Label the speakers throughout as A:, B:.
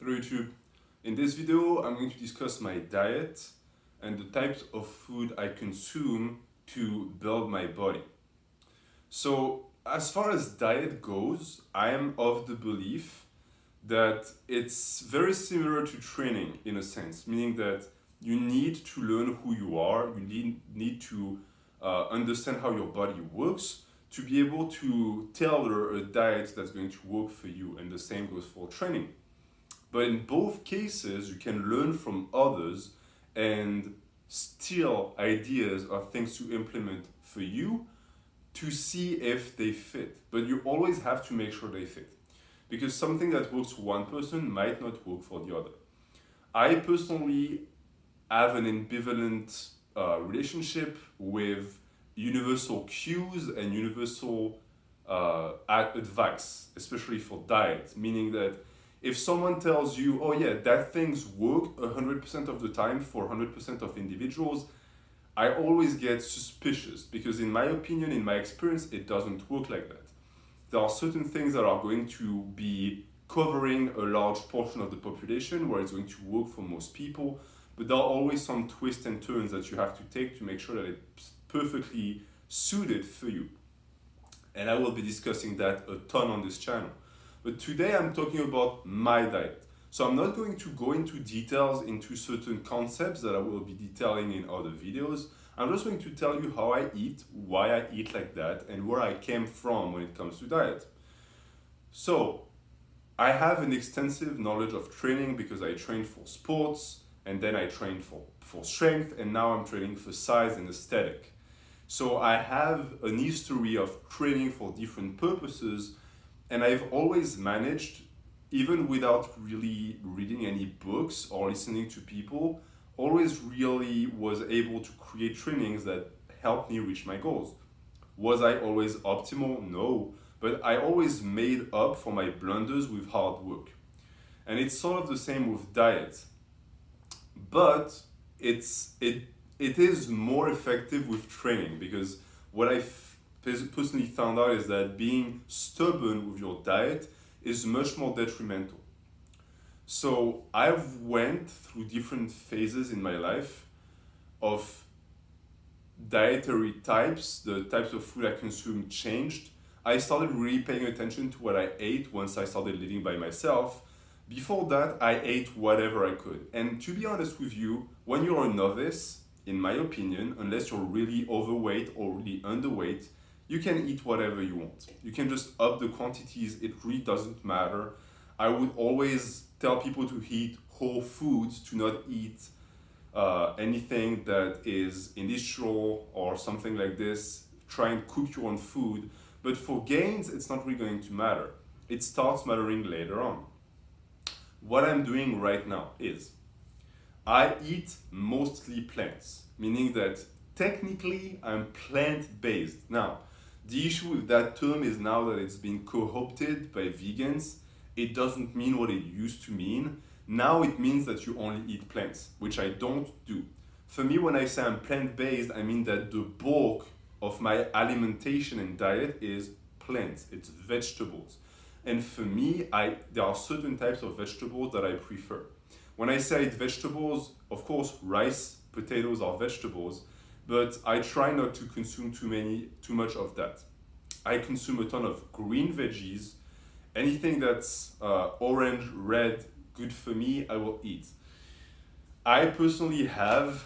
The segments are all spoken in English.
A: Hello YouTube. In this video, I'm going to discuss my diet and the types of food I consume to build my body. So, as far as diet goes, I am of the belief that it's very similar to training in a sense, meaning that you need to learn who you are, you need to understand how your body works to be able to tailor a diet that's going to work for you, and the same goes for training. But in both cases, you can learn from others and steal ideas or things to implement for you to see if they fit. But you always have to make sure they fit, because something that works for one person might not work for the other. I personally have an ambivalent relationship with universal cues and universal advice, especially for diet, meaning that if someone tells you, oh yeah, that things work 100% of the time for 100% of individuals, I always get suspicious because, in my opinion, in my experience, it doesn't work like that. There are certain things that are going to be covering a large portion of the population where it's going to work for most people, but there are always some twists and turns that you have to take to make sure that it's perfectly suited for you. And I will be discussing that a ton on this channel. But today I'm talking about my diet. So I'm not going to go into details into certain concepts that I will be detailing in other videos. I'm just going to tell you how I eat, why I eat like that, and where I came from when it comes to diet. So I have an extensive knowledge of training because I trained for sports, and then I trained for strength, and now I'm training for size and aesthetic. So I have an history of training for different purposes, and I've always managed, even without really reading any books or listening to people, always really was able to create trainings that helped me reach my goals. Was I always optimal? No, but I always made up for my blunders with hard work. And it's sort of the same with diet. But it is more effective with training, because what I personally found out is that being stubborn with your diet is much more detrimental. So I've went through different phases in my life of dietary types. The types of food I consumed changed. I started really paying attention to what I ate once I started living by myself. Before that, I ate whatever I could. And to be honest with you, when you're a novice, in my opinion, unless you're really overweight or really underweight, you can eat whatever you want. You can just up the quantities, it really doesn't matter. I would always tell people to eat whole foods, to not eat anything that is industrial or something like this. Try and cook your own food. But for gains, it's not really going to matter. It starts mattering later on. What I'm doing right now is I eat mostly plants, meaning that technically I'm plant-based. Now, the issue with that term is now that it's been co-opted by vegans, it doesn't mean what it used to mean. Now it means that you only eat plants, which I don't do. For me, when I say I'm plant-based, I mean that the bulk of my alimentation and diet is plants, it's vegetables. And for me, there are certain types of vegetables that I prefer. When I say vegetables, of course, rice, potatoes are vegetables, but I try not to consume too much of that. I consume a ton of green veggies. Anything that's orange, red, good for me, I will eat. I personally have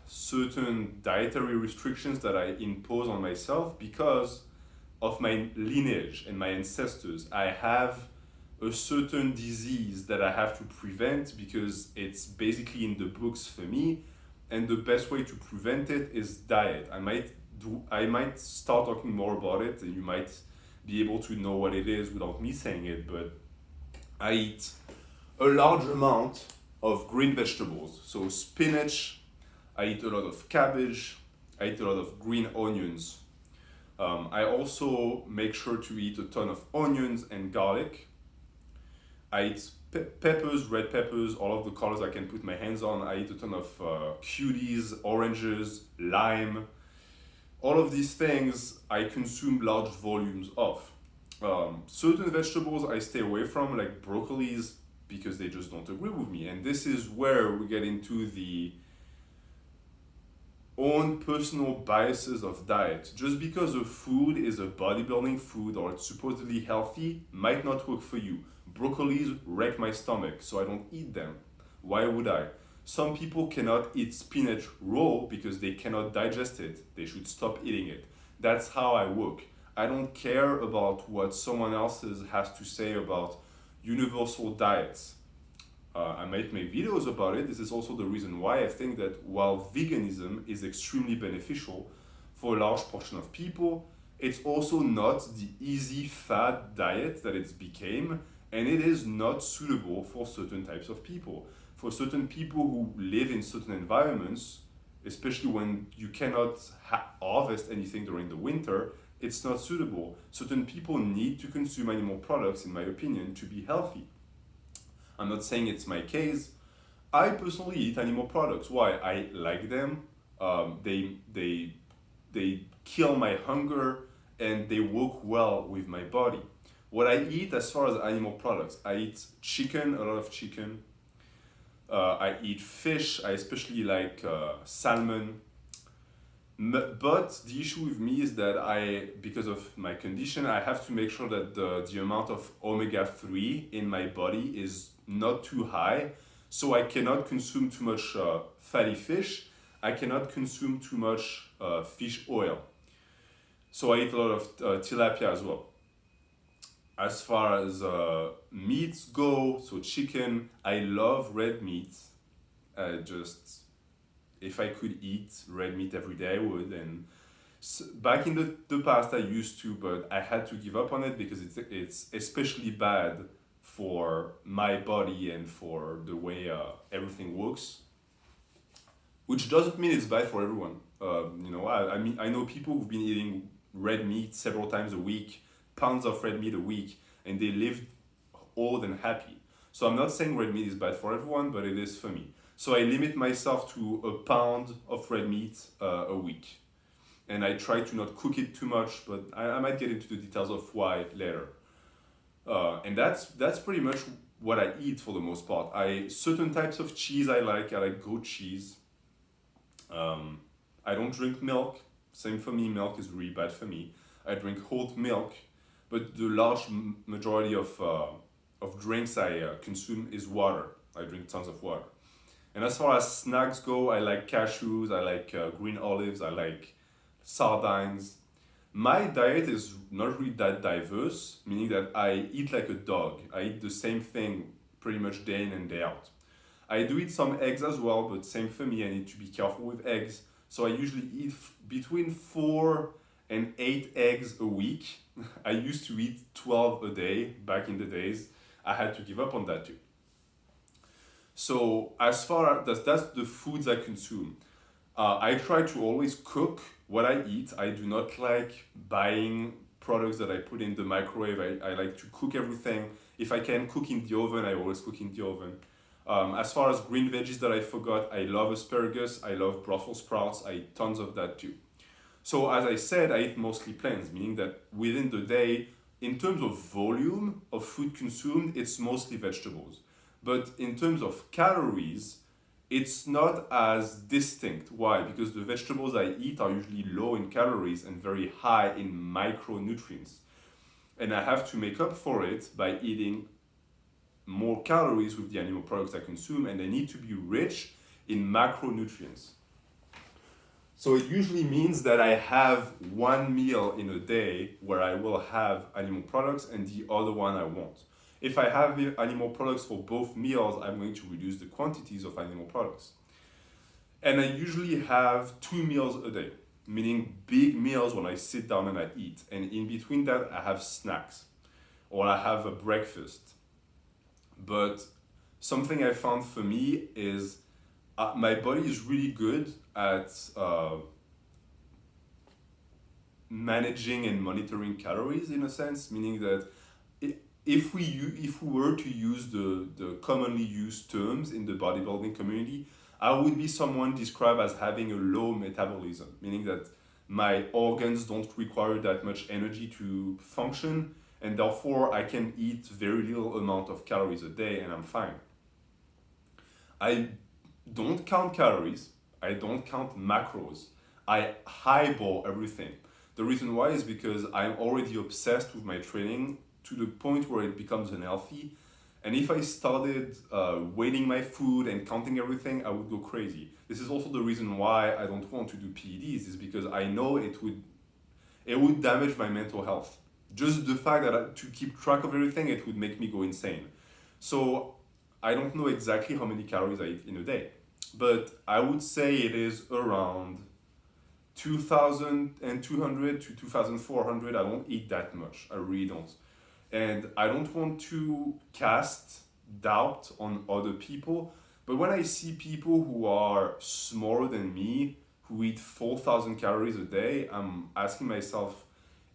A: certain dietary restrictions that I impose on myself because of my lineage and my ancestors. I have a certain disease that I have to prevent because it's basically in the books for me, and the best way to prevent it is diet. I might start talking more about it, and you might be able to know what it is without me saying it, but I eat a large amount of green vegetables. So spinach, I eat a lot of cabbage, I eat a lot of green onions. I also make sure to eat a ton of onions and garlic. I eat peppers, red peppers, all of the colors I can put my hands on. I eat a ton of cuties, oranges, lime. All of these things I consume large volumes of. Certain vegetables I stay away from, like broccolis, because they just don't agree with me. And this is where we get into the own personal biases of diet. Just because a food is a bodybuilding food or it's supposedly healthy might not work for you. Broccolis wreck my stomach, so I don't eat them. Why would I? Some people cannot eat spinach raw because they cannot digest it. They should stop eating it. That's how I work. I don't care about what someone else has to say about universal diets. I might make videos about it. This is also the reason why I think that while veganism is extremely beneficial for a large portion of people, it's also not the easy fad diet that it's became, and it is not suitable for certain types of people. For certain people who live in certain environments, especially when you cannot harvest anything during the winter, it's not suitable. Certain people need to consume animal products, in my opinion, to be healthy. I'm not saying it's my case. I personally eat animal products. Why? I like them. They kill my hunger and they work well with my body. What I eat as far as animal products, I eat chicken, a lot of chicken. I eat fish. I especially like salmon. But the issue with me is that because of my condition, I have to make sure that the amount of omega-3 in my body is not too high. So I cannot consume too much fatty fish. I cannot consume too much fish oil. So I eat a lot of tilapia as well. As far as meats go, so chicken, I love red meat. If I could eat red meat every day, I would. And back in the past, I used to, but I had to give up on it because it's especially bad for my body and for the way everything works. Which doesn't mean it's bad for everyone. I mean, I know people who've been eating red meat several times a week, pounds of red meat a week, and they live old and happy. So I'm not saying red meat is bad for everyone, but it is for me. So I limit myself to a pound of red meat a week. And I try to not cook it too much, but I might get into the details of why later. And that's pretty much what I eat for the most part. Certain types of cheese I like goat cheese. I don't drink milk. Same for me, milk is really bad for me. I drink whole milk, but the large majority of drinks I consume is water. I drink tons of water. And as far as snacks go, I like cashews, I like green olives, I like sardines. My diet is not really that diverse, meaning that I eat like a dog. I eat the same thing pretty much day in and day out. I do eat some eggs as well, but same for me, I need to be careful with eggs. So I usually eat between 4 and 8 eggs a week. I used to eat 12 a day back in the days. I had to give up on that too. So as far as that's the foods I consume. I try to always cook what I eat. I do not like buying products that I put in the microwave. I like to cook everything. If I can cook in the oven, I always cook in the oven. As far as green veggies that I forgot, I love asparagus, I love Brussels sprouts, I eat tons of that too. So as I said, I eat mostly plains, meaning that within the day, in terms of volume of food consumed, it's mostly vegetables. But in terms of calories, it's not as distinct. Why? Because the vegetables I eat are usually low in calories and very high in micronutrients. And I have to make up for it by eating more calories with the animal products I consume, and they need to be rich in macronutrients. So it usually means that I have one meal in a day where I will have animal products and the other one I won't. If I have animal products for both meals, I'm going to reduce the quantities of animal products. And I usually have 2 meals a day, meaning big meals when I sit down and I eat. And in between that, I have snacks or I have a breakfast. But something I found for me is my body is really good at managing and monitoring calories in a sense, meaning that if we were to use the commonly used terms in the bodybuilding community, I would be someone described as having a low metabolism, meaning that my organs don't require that much energy to function, and therefore I can eat very little amount of calories a day and I'm fine. I don't count calories, I don't count macros, I highball everything. The reason why is because I'm already obsessed with my training to the point where it becomes unhealthy. And if I started weighing my food and counting everything, I would go crazy. This is also the reason why I don't want to do PEDs, is because I know it would damage my mental health. Just the fact that to keep track of everything, it would make me go insane. So I don't know exactly how many calories I eat in a day, but I would say it is around 2,200 to 2,400. I don't eat that much. I really don't. And I don't want to cast doubt on other people, but when I see people who are smaller than me, who eat 4,000 calories a day, I'm asking myself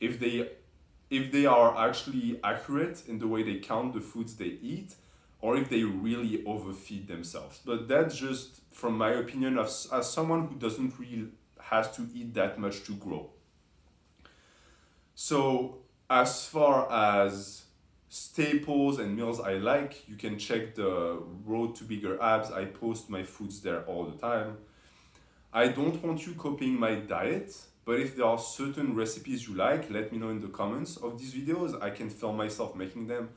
A: if they are actually accurate in the way they count the foods they eat, or if they really overfeed themselves. But that's just from my opinion as someone who doesn't really has to eat that much to grow. So as far as staples and meals I like, you can check the Road to Bigger Abs. I post my foods there all the time. I don't want you copying my diet, but if there are certain recipes you like, let me know in the comments of these videos. I can film myself making them.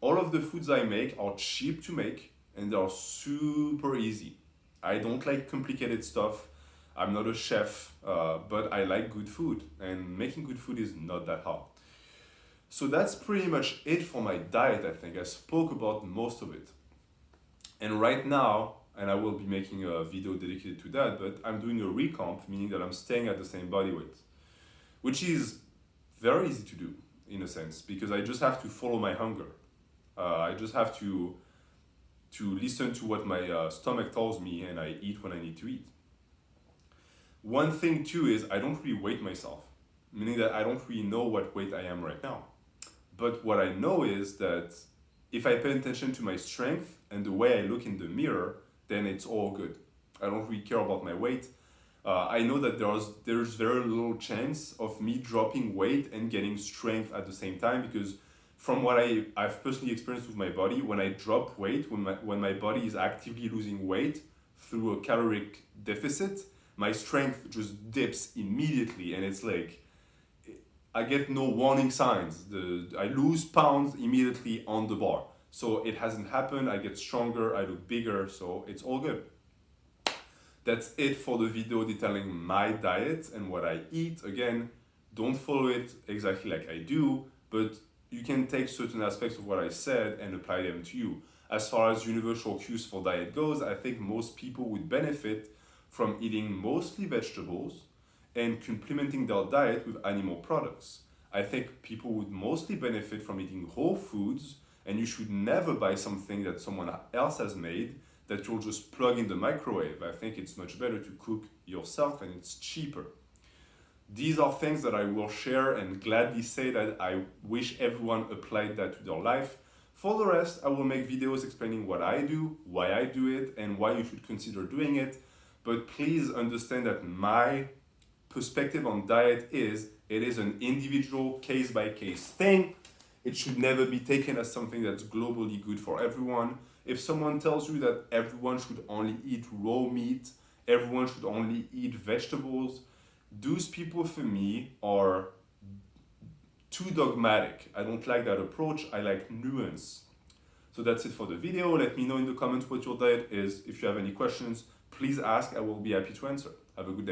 A: All of the foods I make are cheap to make and they are super easy. I don't like complicated stuff. I'm not a chef, but I like good food, and making good food is not that hard. So that's pretty much it for my diet, I think. I spoke about most of it. And right now, and I will be making a video dedicated to that, but I'm doing a recomp, meaning that I'm staying at the same body weight, which is very easy to do in a sense, because I just have to follow my hunger. I just have to listen to what my stomach tells me, and I eat when I need to eat. One thing too is I don't really weight myself, meaning that I don't really know what weight I am right now. But what I know is that if I pay attention to my strength and the way I look in the mirror, then it's all good. I don't really care about my weight. I know that there's very little chance of me dropping weight and getting strength at the same time, because from what I've personally experienced with my body, when I drop weight, when my body is actively losing weight through a caloric deficit, my strength just dips immediately, and it's like I get no warning signs. I lose pounds immediately on the bar. So it hasn't happened. I get stronger, I look bigger, so it's all good. That's it for the video detailing my diet and what I eat. Again, don't follow it exactly like I do, but you can take certain aspects of what I said and apply them to you. As far as universal cues for diet goes, I think most people would benefit from eating mostly vegetables and complementing their diet with animal products. I think people would mostly benefit from eating whole foods, and you should never buy something that someone else has made that you'll just plug in the microwave. I think it's much better to cook yourself, and it's cheaper. These are things that I will share and gladly say that I wish everyone applied that to their life. For the rest, I will make videos explaining what I do, why I do it, and why you should consider doing it. But please understand that my perspective on diet is it is an individual case-by-case thing. It should never be taken as something that's globally good for everyone. If someone tells you that everyone should only eat raw meat, everyone should only eat vegetables, those people for me are too dogmatic. I don't like that approach. I like nuance. So that's it for the video. Let me know in the comments what your diet is. If you have any questions, please ask. I will be happy to answer. Have a good day.